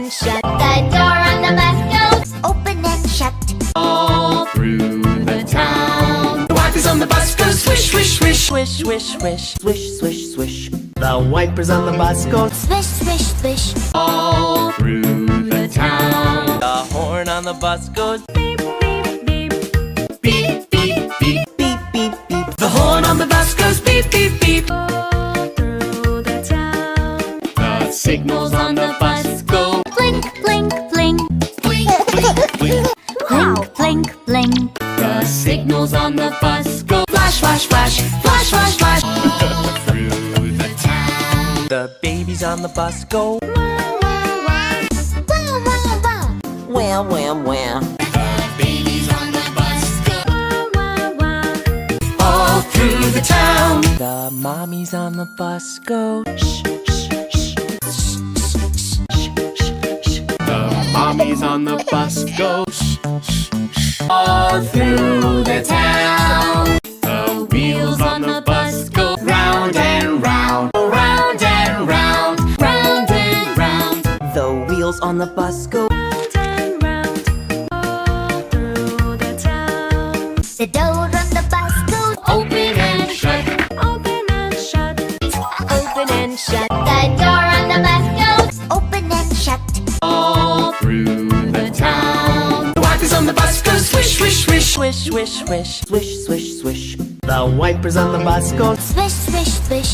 and shut. The door on the bus goes open and shut. All through the town. The wipers on the bus go swish, swish, swish. Swish, swish, swish, swish, swish, swish. The wipers on the bus go Swish, swish, swish. All through the town. The horn on the bus goes Beep, beep, beep. Beep, beep, beep. beep, beep, beep. The horn on the bus goes beep, beep, beep. All through the town. The signals on the bus go Blink, blink, blink. blink, blink, blink. Blink, blink, blink. The signals on the bus go flash, flash, flash, flash, flash, flash. All through the town. The babies on the bus go Wow, wow, wow. Wow, wow, wow. wham, wham, wham. The babies on the bus go Wow, wow, wow. all through the town. The mommies on the bus go shh, shh, shh, The mommies on the bus go shh, shh, shh. All through the town. The wheels on the bus go round and round, round and round, round and round. The wheels on the bus go Round and round. All through the town. The door on the bus goes Open and shut. open and shut. Open and shut. The door on the bus goes open and shut. All through the town. The wipers on the bus go swish, swish, swish. swish, swish, swish, swish, swish, swish. The wipers on the bus go Swish, swish, swish.